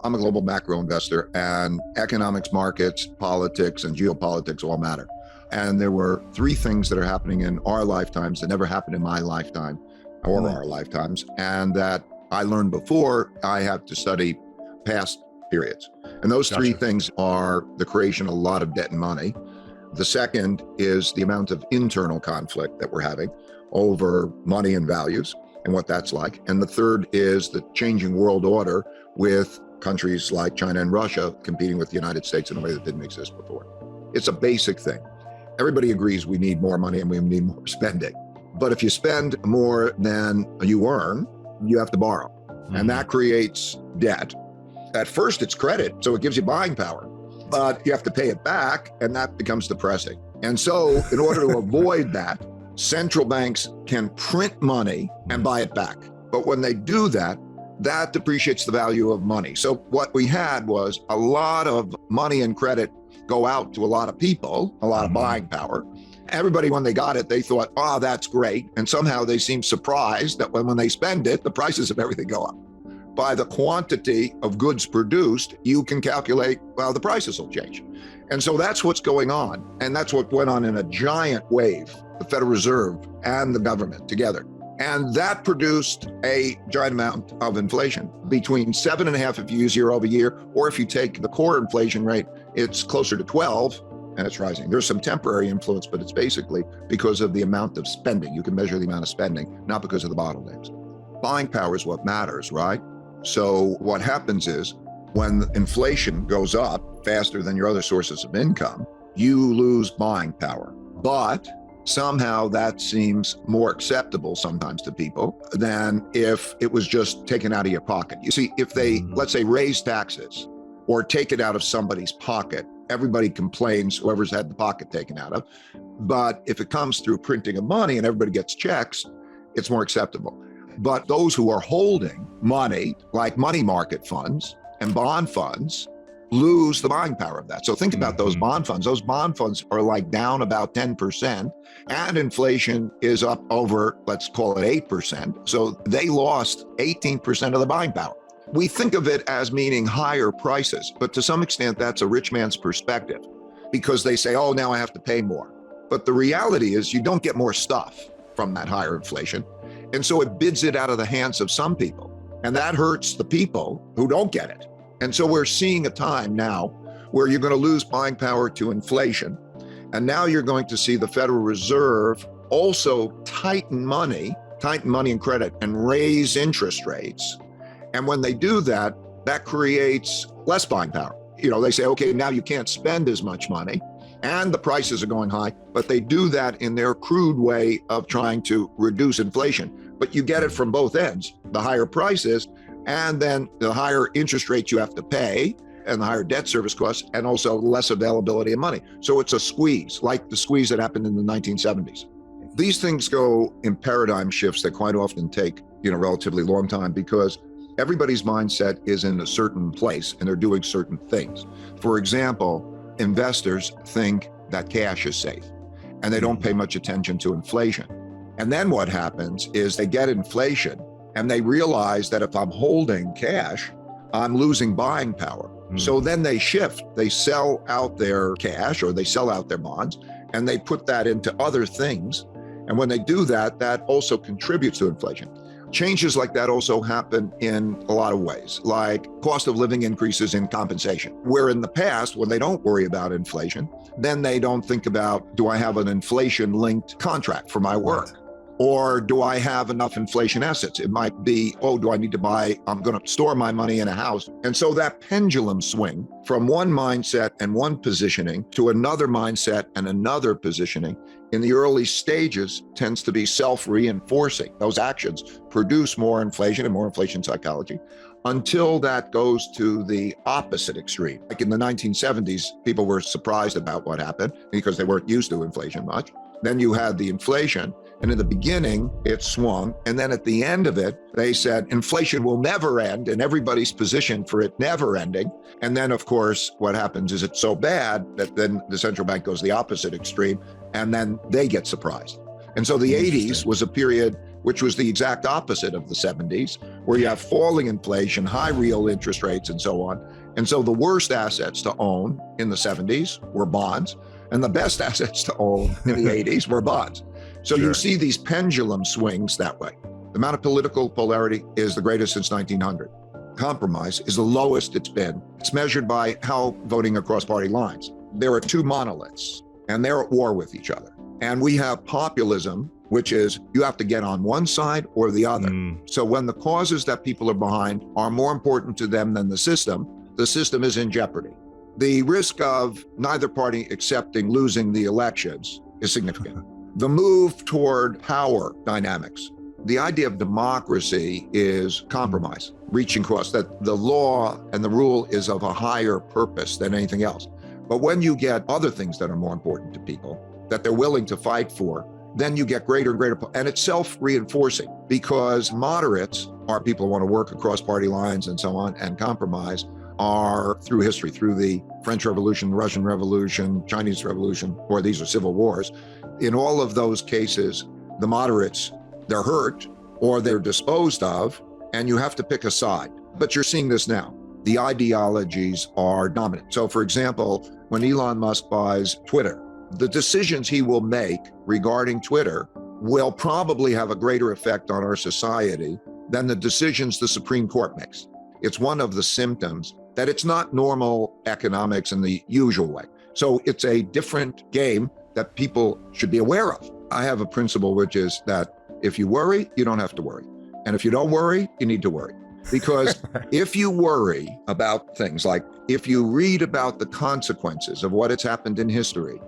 I'm a global macro investor, and economics, markets, politics, and geopolitics all matter. And there were three things that are happening in our lifetimes that never happened in my lifetime or our lifetimes, and that I learned before I have to study past periods. And those three things are the creation of a lot of debt and money. The second is the amount of internal conflict that we're having over money and values and what that's like. And the third is the changing world order with countries like China and Russia competing with the United States in a way that didn't exist before. It's a basic thing. Everybody agrees we need more money and we need more spending. But if you spend more than you earn, you have to borrow. And that creates debt. At first, it's credit, so it gives you buying power. But you have to pay it back, and that becomes depressing. And so in order to avoid that, central banks can print money and buy it back. But when they do that, that depreciates the value of money. So what we had was a lot of money and credit go out to a lot of people, a lot of buying power. Everybody, when they got it, they thought, oh, that's great. And somehow they seem surprised that when they spend it, the prices of everything go up. By the quantity of goods produced, you can calculate, well, the prices will change. And so that's what's going on. And that's what went on in a giant wave, the Federal Reserve and the government together. And that produced a giant amount of inflation, between 7.5% if you use year over year, or if you take the core inflation rate, it's closer to 12 and it's rising. There's some temporary influence, but it's basically because of the amount of spending. You can measure the amount of spending, not because of the bottlenecks. Buying power is what matters, right? So what happens is when inflation goes up faster than your other sources of income, you lose buying power. But somehow that seems more acceptable sometimes to people than if it was just taken out of your pocket. You see, if they, let's say, raise taxes or take it out of somebody's pocket, everybody complains, whoever's had the pocket taken out of. But if it comes through printing of money and everybody gets checks, it's more acceptable. But those who are holding money, like money market funds and bond funds, lose the buying power of that. So think about those bond funds. Those bond funds are like down about 10%, and inflation is up over, let's call it 8%. So they lost 18% of the buying power. We think of it as meaning higher prices, but to some extent, that's a rich man's perspective because they say, oh, now I have to pay more. But the reality is you don't get more stuff from that higher inflation. And so it bids it out of the hands of some people. And that hurts the people who don't get it. And so we're seeing a time now where you're going to lose buying power to inflation. And now you're going to see the Federal Reserve also tighten money and credit and raise interest rates. And when they do that, that creates less buying power. You know, they say, okay, now you can't spend as much money and the prices are going high, but they do that in their crude way of trying to reduce inflation. But you get it from both ends, the higher prices and then the higher interest rates you have to pay and the higher debt service costs and also less availability of money. So it's a squeeze, like the squeeze that happened in the 1970s. These things go in paradigm shifts that quite often take, relatively long time because everybody's mindset is in a certain place and they're doing certain things. For example, investors think that cash is safe and they don't pay much attention to inflation. And then what happens is they get inflation and they realize that if I'm holding cash, I'm losing buying power. So then they shift, they sell out their cash or they sell out their bonds and they put that into other things. And when they do that, that also contributes to inflation. Changes like that also happen in a lot of ways, like cost of living increases in compensation, where in the past, when they don't worry about inflation, then they don't think about, do I have an inflation-linked contract for my work? Or do I have enough inflation assets? It might be, oh, do I need to buy, I'm going to store my money in a house. And so that pendulum swing from one mindset and one positioning to another mindset and another positioning in the early stages tends to be self-reinforcing. Those actions produce more inflation and more inflation psychology until that goes to the opposite extreme. Like in the 1970s, people were surprised about what happened because they weren't used to inflation much. Then you had the inflation. And in the beginning, it swung. And then at the end of it, they said inflation will never end and everybody's positioned for it never ending. And then, of course, what happens is it's so bad that then the central bank goes the opposite extreme and then they get surprised. And so the 80s was a period which was the exact opposite of the 70s, where you have falling inflation, high real interest rates, and so on. And so the worst assets to own in the 70s were bonds, and the best assets to own in the 80s were bonds. So you see these pendulum swings that way. The amount of political polarity is the greatest since 1900. Compromise is the lowest it's been. It's measured by how voting across party lines. There are two monoliths, and they're at war with each other. And we have populism, which is you have to get on one side or the other. So when the causes that people are behind are more important to them than the system is in jeopardy. The risk of neither party accepting losing the elections is significant. The move toward power dynamics. The idea of democracy is compromise, reaching across, that the law and the rule is of a higher purpose than anything else. But when you get other things that are more important to people, that they're willing to fight for, then you get greater and greater, and it's self-reinforcing, because moderates are people who want to work across party lines and so on, and compromise are through history, through the French Revolution, Russian Revolution, Chinese Revolution, or these are civil wars. In all of those cases, the moderates, they're hurt or they're disposed of, and you have to pick a side. But you're seeing this now. The ideologies are dominant. So for example, when Elon Musk buys Twitter, the decisions he will make regarding Twitter will probably have a greater effect on our society than the decisions the Supreme Court makes. It's one of the symptoms that it's not normal economics in the usual way. So it's a different game that people should be aware of. I have a principle, which is that if you worry, you don't have to worry. And if you don't worry, you need to worry. Because if you worry about things like, if you read about the consequences of what has happened in history,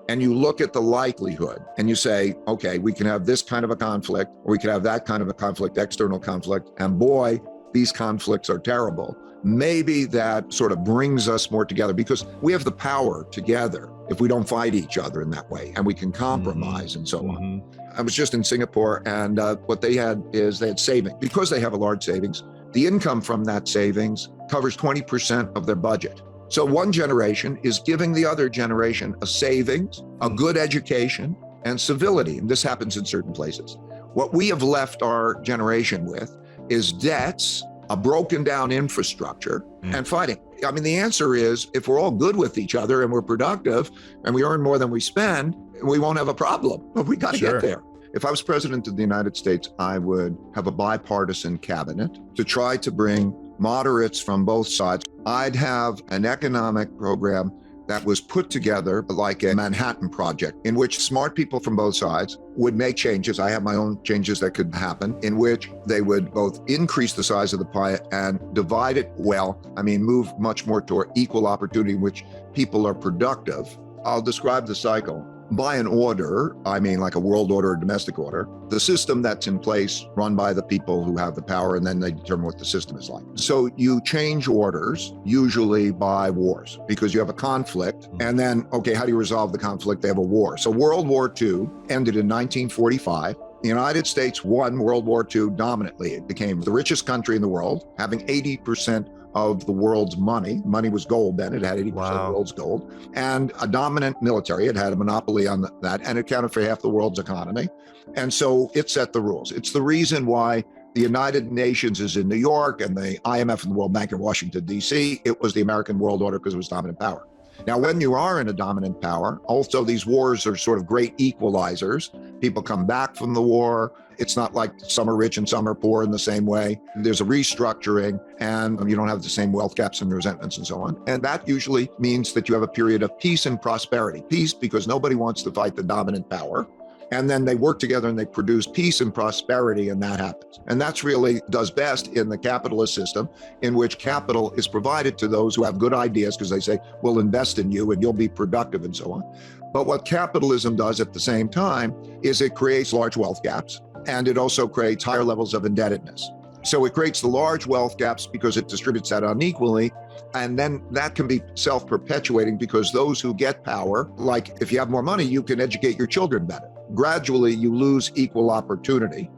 and you look at the likelihood and you say, okay, we can have this kind of a conflict, or we can have that kind of a conflict, external conflict, and boy, these conflicts are terrible. Maybe that sort of brings us more together, because we have the power together if we don't fight each other in that way, and we can compromise and so on. I was just in Singapore, and what they had is they had savings. Because they have a large savings, the income from that savings covers 20% of their budget. So one generation is giving the other generation a savings, a good education, and civility. And this happens in certain places. What we have left our generation with is debts, a broken down infrastructure, and fighting. I mean, the answer is, if we're all good with each other and we're productive and we earn more than we spend, we won't have a problem. But we got to get there. If I was president of the United States, I would have a bipartisan cabinet to try to bring moderates from both sides. I'd have an economic program that was put together like a Manhattan Project, in which smart people from both sides would make changes. I have my own changes that could happen, in which they would both increase the size of the pie and divide it well. I mean, move much more toward equal opportunity, in which people are productive. I'll describe the cycle. By an order, I mean like a world order or domestic order, the system that's in place run by the people who have the power, and then they determine what the system is like. So you change orders, usually by wars, because you have a conflict, and then, okay, how do you resolve the conflict? They have a war. So World War II ended in 1945. The United States won World War II dominantly. It became the richest country in the world, having 80% of the world's money. Money was gold then. It had 80% of the world's gold. And a dominant military. It had a monopoly on that, and it accounted for half the world's economy. And so it set the rules. It's the reason why the United Nations is in New York and the IMF and the World Bank in Washington, D.C. It was the American world order because it was dominant power. Now, when you are in a dominant power, also these wars are sort of great equalizers. People come back from the war. It's not like some are rich and some are poor in the same way. There's a restructuring, and you don't have the same wealth gaps and resentments and so on. And that usually means that you have a period of peace and prosperity. Peace because nobody wants to fight the dominant power. And then they work together and they produce peace and prosperity, and that happens. And that's really does best in the capitalist system, in which capital is provided to those who have good ideas, because they say, we'll invest in you and you'll be productive and so on. But what capitalism does at the same time is it creates large wealth gaps, and it also creates higher levels of indebtedness. So it creates the large wealth gaps because it distributes that unequally. And then that can be self-perpetuating, because those who get power, like if you have more money, you can educate your children better. Gradually, you lose equal opportunity,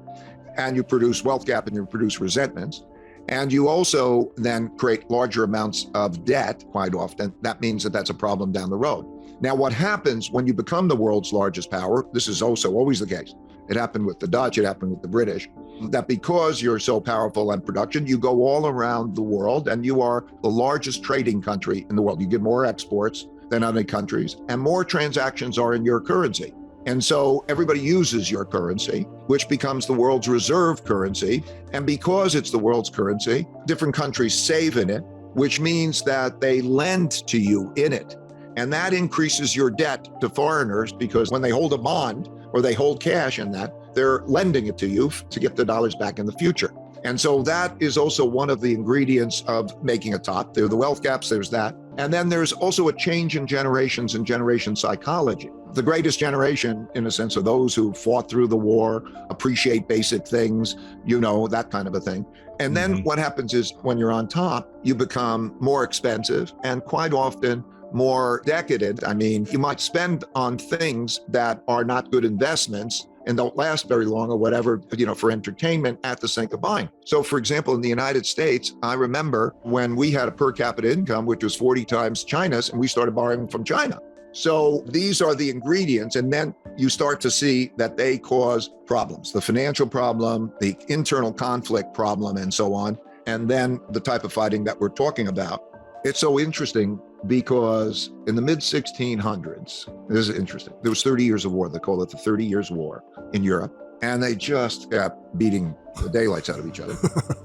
and you produce wealth gap and you produce resentments. And you also then create larger amounts of debt quite often. That means that that's a problem down the road. Now, what happens when you become the world's largest power, this is also always the case. It happened with the Dutch, it happened with the British, that because you're so powerful in production, you go all around the world and you are the largest trading country in the world. You get more exports than other countries and more transactions are in your currency. And so everybody uses your currency, which becomes the world's reserve currency. And because it's the world's currency, different countries save in it, which means that they lend to you in it. And that increases your debt to foreigners because when they hold a bond or they hold cash in that, they're lending it to you to get the dollars back in the future. And so that is also one of the ingredients of making a top. There are the wealth gaps, there's that. And then there's also a change in generations and generation psychology. The greatest generation, in a sense, are those who fought through the war, appreciate basic things, that kind of a thing. And then what happens is when you're on top, you become more expensive and quite often more decadent. I mean, you might spend on things that are not good investments and don't last very long or whatever, for entertainment at the sake of buying. So for example, in the United States, I remember when we had a per capita income, which was 40 times China's, and we started borrowing from China. So these are the ingredients, and then you start to see that they cause problems, the financial problem, the internal conflict problem, and so on, and then the type of fighting that we're talking about. It's so interesting because in the mid-1600s, this is interesting, there was 30 years of war. They call it the 30 Years' War in Europe, and they just kept beating the daylights out of each other.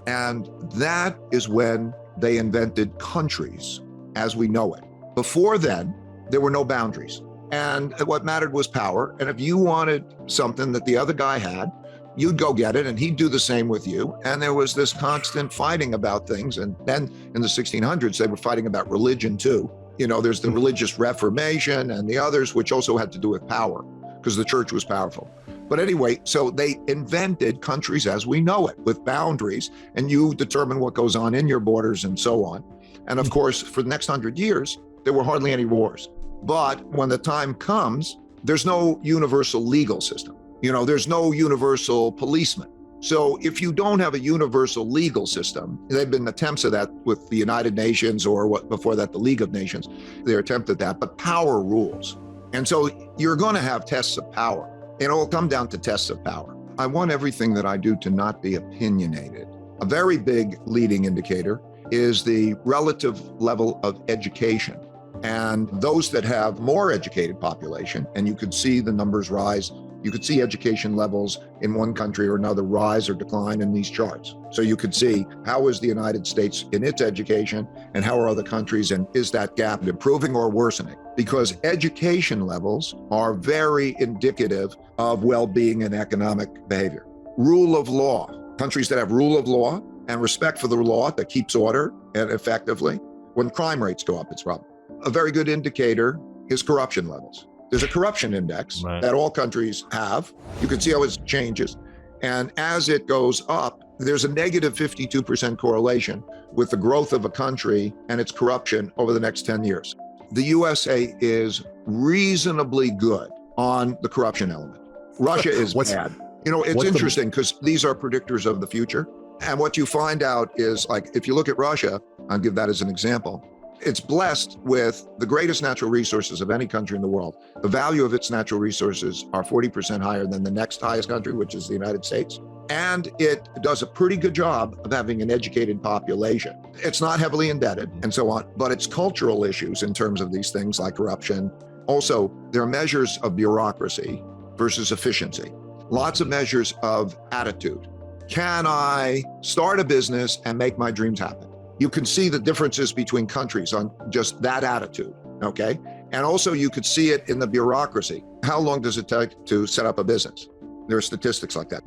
And that is when they invented countries as we know it. Before then, there were no boundaries. And what mattered was power. And if you wanted something that the other guy had, you'd go get it and he'd do the same with you. And there was this constant fighting about things. And then in the 1600s, they were fighting about religion too. There's the religious reformation and the others, which also had to do with power because the church was powerful. But anyway, so they invented countries as we know it with boundaries, and you determine what goes on in your borders and so on. And of course, for the next 100 years, there were hardly any wars. But when the time comes, there's no universal legal system. There's no universal policeman. So if you don't have a universal legal system, there have been attempts at that with the United Nations or before that, the League of Nations, they attempted that, but power rules. And so you're going to have tests of power. It'll come down to tests of power. I want everything that I do to not be opinionated. A very big leading indicator is the relative level of education. And those that have more educated population, and you could see the numbers rise, you could see education levels in one country or another rise or decline in these charts. So you could see how is the United States in its education and how are other countries, and is that gap improving or worsening? Because education levels are very indicative of well-being and economic behavior. Rule of law, countries that have rule of law and respect for the law that keeps order and effectively, when crime rates go up, it's a problem. A very good indicator is corruption levels. There's a corruption index that all countries have. You can see how it changes. And as it goes up, there's a negative 52% correlation with the growth of a country and its corruption over the next 10 years. The USA is reasonably good on the corruption element. Russia is bad. It's interesting because these are predictors of the future. And what you find out is, like, if you look at Russia, I'll give that as an example, it's blessed with the greatest natural resources of any country in the world. The value of its natural resources are 40% higher than the next highest country, which is the United States. And it does a pretty good job of having an educated population. It's not heavily indebted and so on, but it's cultural issues in terms of these things like corruption. Also, there are measures of bureaucracy versus efficiency. Lots of measures of attitude. Can I start a business and make my dreams happen? You can see the differences between countries on just that attitude, okay? And also you could see it in the bureaucracy. How long does it take to set up a business? There are statistics like that.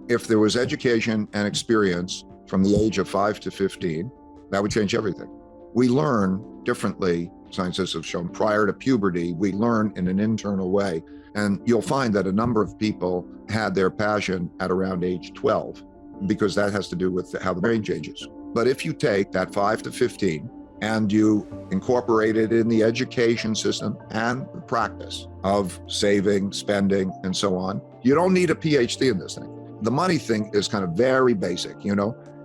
If there was education and experience from the age of 5 to 15, that would change everything. We learn differently, scientists have shown, prior to puberty, we learn in an internal way. And you'll find that a number of people had their passion at around age 12, because that has to do with how the brain changes. But if you take that 5 to 15 and you incorporate it in the education system and the practice of saving, spending, and so on, you don't need a PhD in this thing. The money thing is kind of very basic,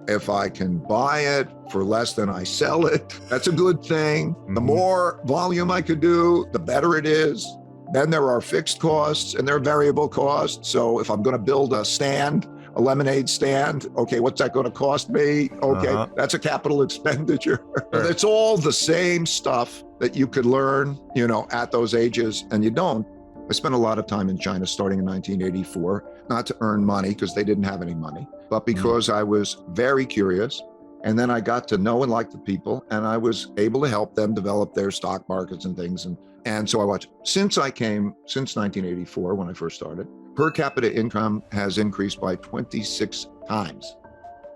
If I can buy it for less than I sell it, that's a good thing. The more volume I could do, the better it is. Then there are fixed costs and there are variable costs. So if I'm going to build a stand, a lemonade stand, okay, what's that going to cost me? Okay, that's a capital expenditure. Sure. It's all the same stuff that you could learn, at those ages, and you don't. I spent a lot of time in China starting in 1984, not to earn money because they didn't have any money, but because I was very curious. And then I got to know and like the people, and I was able to help them develop their stock markets and things. And so I watched. Since 1984, when I first started, per capita income has increased by 26 times.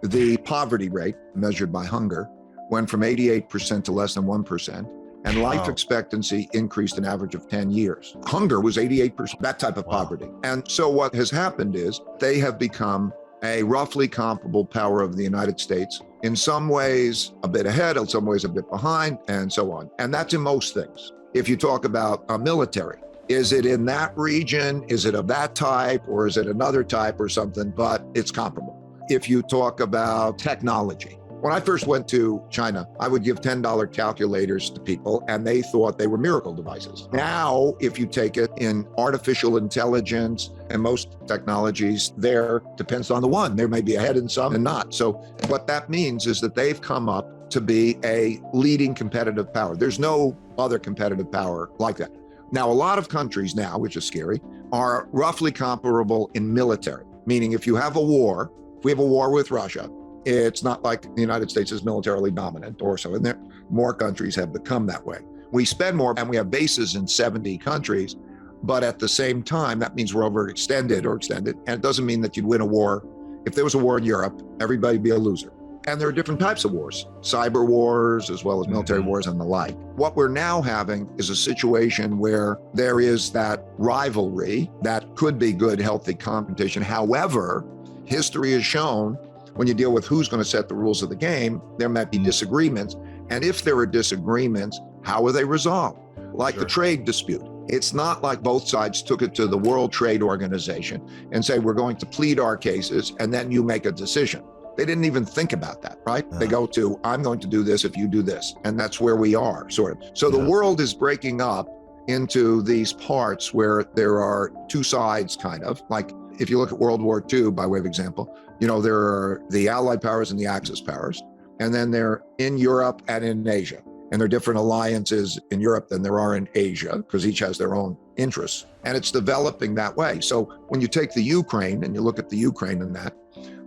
The poverty rate, measured by hunger, went from 88% to less than 1%. And life expectancy increased an average of 10 years. Hunger was 88%, that type of poverty. And so what has happened is they have become a roughly comparable power of the United States, in some ways a bit ahead, in some ways a bit behind, and so on. And that's in most things. If you talk about a military, is it in that region? Is it of that type, or is it another type or something? But it's comparable. If you talk about technology, when I first went to China, I would give $10 calculators to people and they thought they were miracle devices. Now, if you take it in artificial intelligence and most technologies, there depends on the one. There may be ahead in some and not. So what that means is that they've come up to be a leading competitive power. There's no other competitive power like that. Now, a lot of countries now, which is scary, are roughly comparable in military, meaning if you have a war, if we have a war with Russia, it's not like the United States is militarily dominant or so. And there, more countries have become that way. We spend more and we have bases in 70 countries, but at the same time, that means we're overextended or extended. And it doesn't mean that you'd win a war. If there was a war in Europe, everybody'd be a loser. And there are different types of wars, cyber wars, as well as military wars and the like. What we're now having is a situation where there is that rivalry that could be good, healthy competition. However, history has shown when you deal with who's going to set the rules of the game, there might be disagreements. And if there are disagreements, how are they resolved? Like the trade dispute. It's not like both sides took it to the World Trade Organization and say, we're going to plead our cases, and then you make a decision. They didn't even think about that, right? They go to, I'm going to do this if you do this. And that's where we are, sort of. So the world is breaking up into these parts where there are two sides, kind of. Like if you look at World War II, by way of example, there are the Allied powers and the Axis powers, and then they're in Europe and in Asia. And there are different alliances in Europe than there are in Asia, because each has their own interests. And it's developing that way. So when you take the Ukraine and you look at the Ukraine and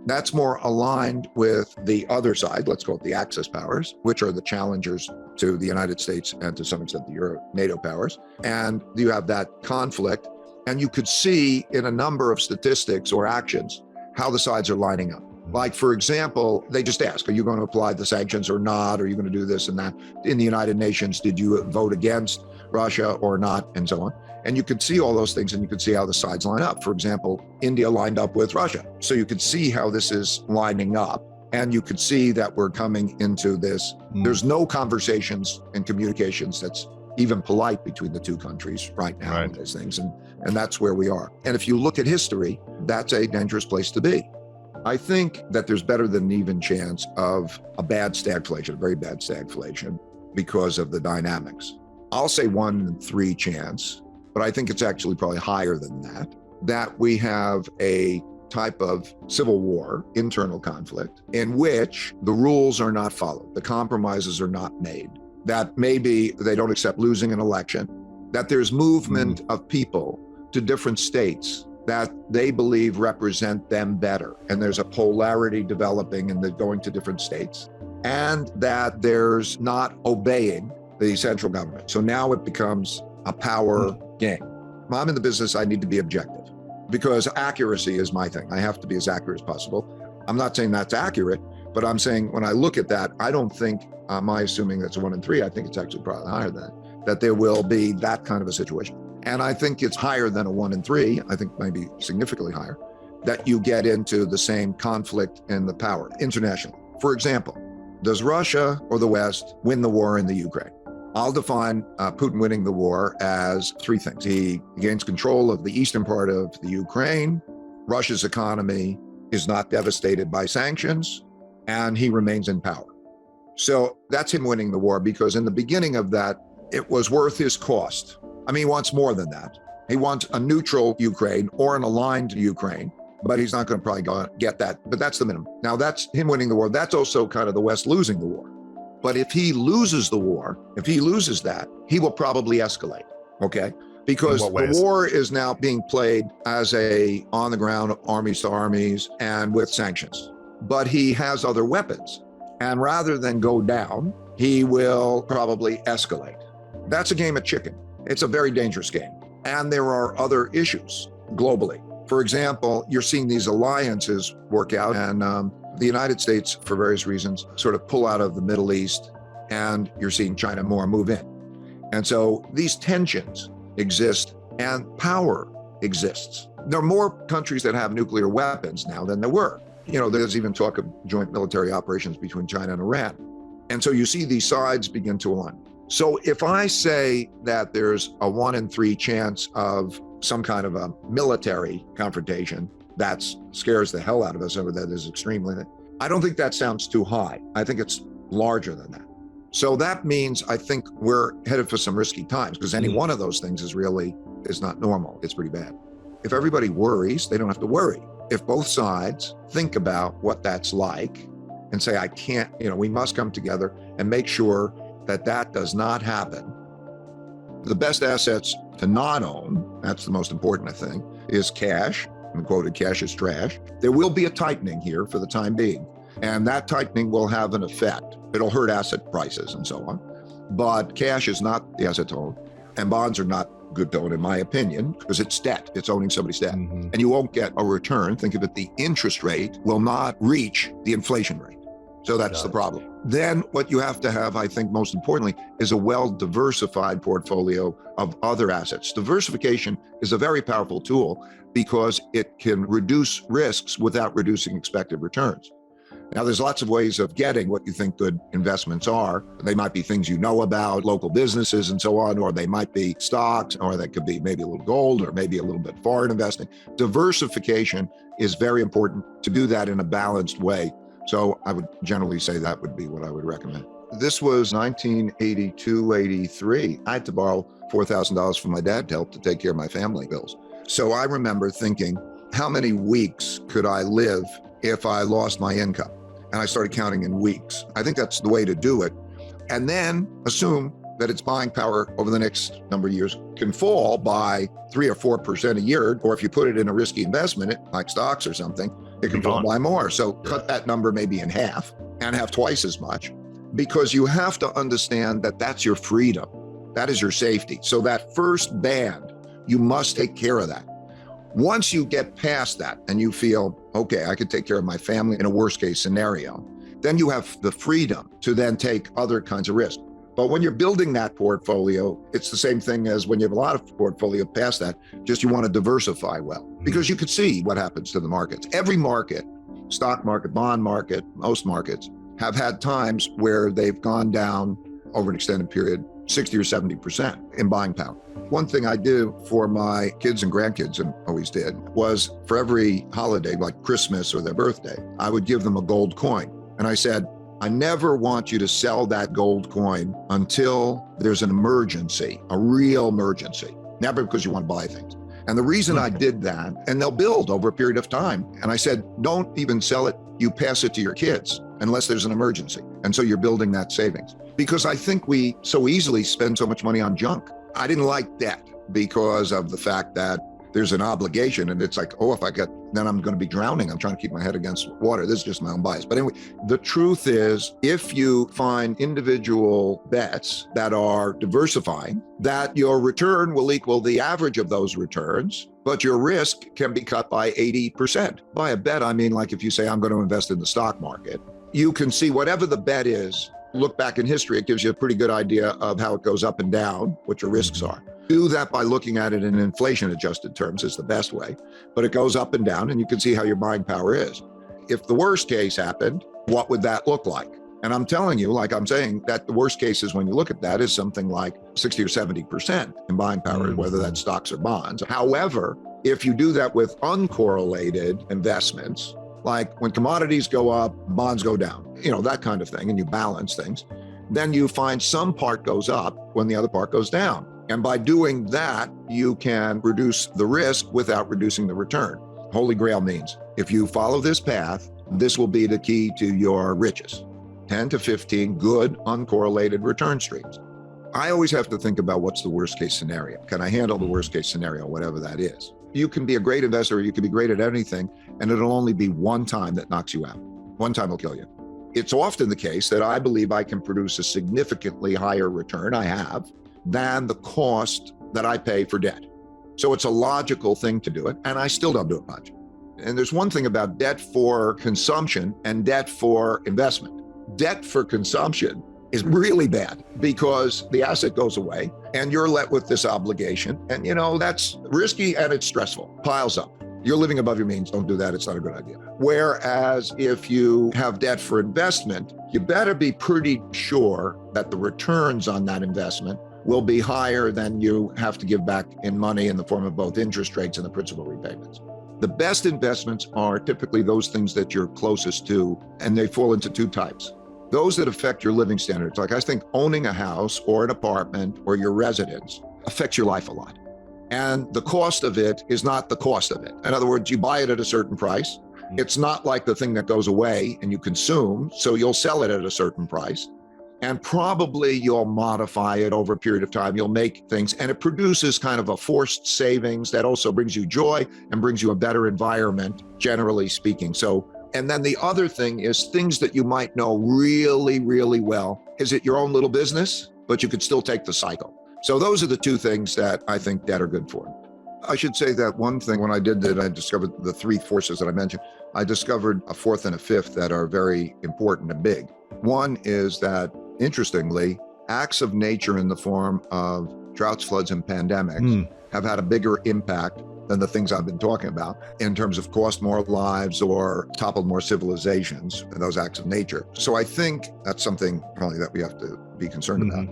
that's more aligned with the other side, let's call it the Axis powers, which are the challengers to the United States and to some extent the NATO powers. And you have that conflict. And you could see in a number of statistics or actions how the sides are lining up. Like, for example, they just ask, are you going to apply the sanctions or not? Are you going to do this and that? In the United Nations, did you vote against Russia or not? And so on. And you could see all those things and you could see how the sides line up. For example, India lined up with Russia. So you could see how this is lining up. And you could see that we're coming into this. There's no conversations and communications that's even polite between the two countries right now in these things. And that's where we are. And if you look at history, that's a dangerous place to be. I think that there's better than an even chance of a bad stagflation, a very bad stagflation, because of the dynamics. I'll say 1 in 3 chance, but I think it's actually probably higher than that we have a type of civil war, internal conflict, in which the rules are not followed, the compromises are not made, that maybe they don't accept losing an election, that there's movement of people to different states that they believe represent them better. And there's a polarity developing and they're going to different states. And that there's not obeying the central government. So now it becomes a power game. I'm in the business, I need to be objective because accuracy is my thing. I have to be as accurate as possible. I'm not saying that's accurate, but I'm saying when I look at that, I don't think, am I assuming that's 1 in 3? I think it's actually probably higher than that there will be that kind of a situation. And I think it's higher than a 1 in 3, I think maybe significantly higher, that you get into the same conflict in the power internationally. For example, does Russia or the West win the war in the Ukraine? I'll define Putin winning the war as 3 things. He gains control of the eastern part of the Ukraine. Russia's economy is not devastated by sanctions. and he remains in power. So that's him winning the war, because in the beginning of that, it was worth his cost. I mean, he wants more than that. He wants a neutral Ukraine or an aligned Ukraine, but he's not going to probably get that. But that's the minimum. Now, that's him winning the war. That's also kind of the West losing the war. But if he loses the war, if he loses that, he will probably escalate, okay? Because the war is now being played as a on-the-ground, armies to armies, and with sanctions. But he has other weapons. And rather than go down, he will probably escalate. That's a game of chicken. It's a very dangerous game. And there are other issues globally. For example, you're seeing these alliances work out, and the United States, for various reasons, sort of pull out of the Middle East, and you're seeing China more move in. And so these tensions exist, and power exists. There are more countries that have nuclear weapons now than there were. You know, there's even talk of joint military operations between China and Iran. And so you see these sides begin to align. So if I say that there's a 1 in 3 chance of some kind of a military confrontation, that scares the hell out of us, or that is extremely, I don't think that sounds too high. I think it's larger than that. So that means I think we're headed for some risky times, because any one of those things is not normal. It's pretty bad. If everybody worries, they don't have to worry. If both sides think about what that's like and say, we must come together and make sure that that does not happen. The best assets to not own, that's the most important, I think, is cash. I'm quoted, cash is trash. There will be a tightening here for the time being, and that tightening will have an effect. It'll hurt asset prices and so on. But cash is not the asset to own, and bonds are not good to own, in my opinion, because it's debt. It's owning somebody's debt. And you won't get a return. Think of it, the interest rate will not reach the inflation rate. So that's the problem. Then what you have to have, I think most importantly, is a well-diversified portfolio of other assets. Diversification is a very powerful tool because it can reduce risks without reducing expected returns. Now, there's lots of ways of getting what you think good investments are. They might be things you know about, local businesses and so on, or they might be stocks, or that could be maybe a little gold, or maybe a little bit foreign investing. Diversification is very important to do that in a balanced way. So I would generally say that would be what I would recommend. This was 1982, 83. I had to borrow $4,000 from my dad to help to take care of my family bills. So I remember thinking, how many weeks could I live if I lost my income? And I started counting in weeks. I think that's the way to do it. And then assume that its buying power over the next number of years can fall by 3 or 4% a year. Or if you put it in a risky investment, like stocks or something, it can fall by more. So cut that number maybe in half and have twice as much, because you have to understand that that's your freedom. That is your safety. So that first band, you must take care of that. Once you get past that and you feel, okay, I could take care of my family in a worst case scenario, then you have the freedom to then take other kinds of risk. But when you're building that portfolio, it's the same thing as when you have a lot of portfolio past that, just you want to diversify well, because you could see what happens to the markets. Every market, stock market, bond market, most markets have had times where they've gone down over an extended period, 60 or 70% in buying power. One thing I do for my kids and grandkids, and always did, was for every holiday, like Christmas or their birthday, I would give them a gold coin. And I said, I never want you to sell that gold coin until there's an emergency, a real emergency, never because you want to buy things. And the reason I did that, and they'll build over a period of time. And I said, don't even sell it. You pass it to your kids unless there's an emergency. And so you're building that savings. Because I think we so easily spend so much money on junk. I didn't like debt because of the fact that there's an obligation, and it's like, oh, if I get, then I'm going to be drowning. I'm trying to keep my head against water. This is just my own bias. But anyway, the truth is, if you find individual bets that are diversifying, that your return will equal the average of those returns, but your risk can be cut by 80%. By a bet, I mean, like if you say, I'm going to invest in the stock market, you can see whatever the bet is, look back in history, it gives you a pretty good idea of how it goes up and down, what your risks are. Do that by looking at it in inflation adjusted terms is the best way, but it goes up and down and you can see how your buying power is. If the worst case happened, what would that look like? And I'm telling you, like I'm saying, that the worst case is when you look at that is something like 60 or 70% in buying power, whether that's stocks or bonds. However, if you do that with uncorrelated investments, Like when commodities go up, bonds go down, that kind of thing, and you balance things. Then you find some part goes up when the other part goes down. And by doing that, you can reduce the risk without reducing the return. Holy Grail means if you follow this path, this will be the key to your riches. 10 to 15 good uncorrelated return streams. I always have to think about what's the worst case scenario. Can I handle the worst case scenario, whatever that is? You can be a great investor, or you can be great at anything, and it'll only be one time that knocks you out. One time will kill you. It's often the case that I believe I can produce a significantly higher return, I have, than the cost that I pay for debt. So it's a logical thing to do it, and I still don't do it much. And there's one thing about debt for consumption and debt for investment. Debt for consumption is really bad because the asset goes away and you're left with this obligation. And that's risky and it's stressful, piles up. You're living above your means. Don't do that. It's not a good idea. Whereas if you have debt for investment, you better be pretty sure that the returns on that investment will be higher than you have to give back in money in the form of both interest rates and the principal repayments. The best investments are typically those things that you're closest to, and they fall into two types. Those that affect your living standards, like I think owning a house or an apartment or your residence affects your life a lot. And the cost of it is not the cost of it. In other words, you buy it at a certain price. It's not like the thing that goes away and you consume, so you'll sell it at a certain price. And probably you'll modify it over a period of time. You'll make things, and it produces kind of a forced savings that also brings you joy and brings you a better environment, generally speaking. And then the other thing is things that you might know really, really well. Is it your own little business? But you could still take the cycle. So those are the two things that I think debt are good for. I should say that one thing, when I did that, I discovered the three forces that I mentioned. I discovered a fourth and a fifth that are very important and big. One is that, interestingly, acts of nature in the form of droughts, floods, and pandemics have had a bigger impact than the things I've been talking about in terms of cost more lives or toppled more civilizations and those acts of nature. So I think that's something probably that we have to be concerned about.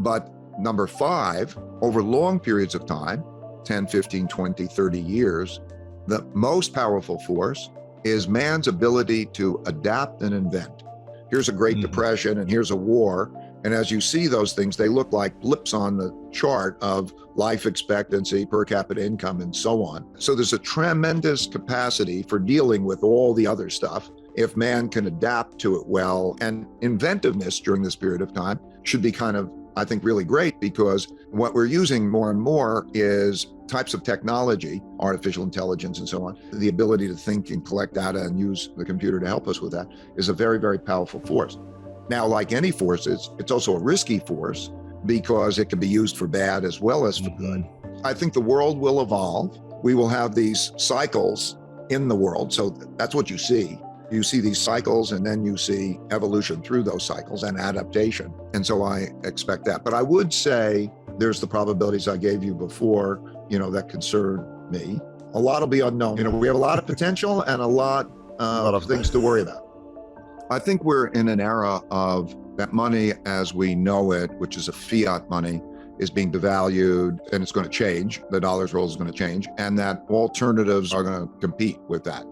But number 5, over long periods of time, 10, 15, 20, 30 years, the most powerful force is man's ability to adapt and invent. Here's a Great Depression and here's a war. And as you see those things, they look like blips on the chart of life expectancy, per capita income, and so on. So there's a tremendous capacity for dealing with all the other stuff if man can adapt to it well. And inventiveness during this period of time should be kind of, I think, really great, because what we're using more and more is types of technology, artificial intelligence and so on. The ability to think and collect data and use the computer to help us with that is a very, very powerful force. Now, like any forces, it's also a risky force because it can be used for bad as well as for good. I think the world will evolve. We will have these cycles in the world. So that's what you see. You see these cycles, and then you see evolution through those cycles and adaptation. And so I expect that. But I would say there's the probabilities I gave you before, that concern me. A lot will be unknown. We have a lot of potential and a lot of things to worry about. I think we're in an era of that money as we know it, which is a fiat money, is being devalued, and it's going to change. The dollar's role is going to change, and that alternatives are going to compete with that.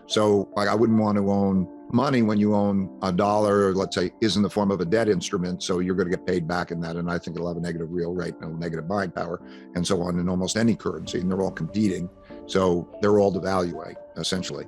So I wouldn't want to own money when you own a dollar, let's say, is in the form of a debt instrument. So you're going to get paid back in that. And I think it'll have a negative real rate, no negative buying power, and so on in almost any currency. And they're all competing. So they're all devaluing, essentially.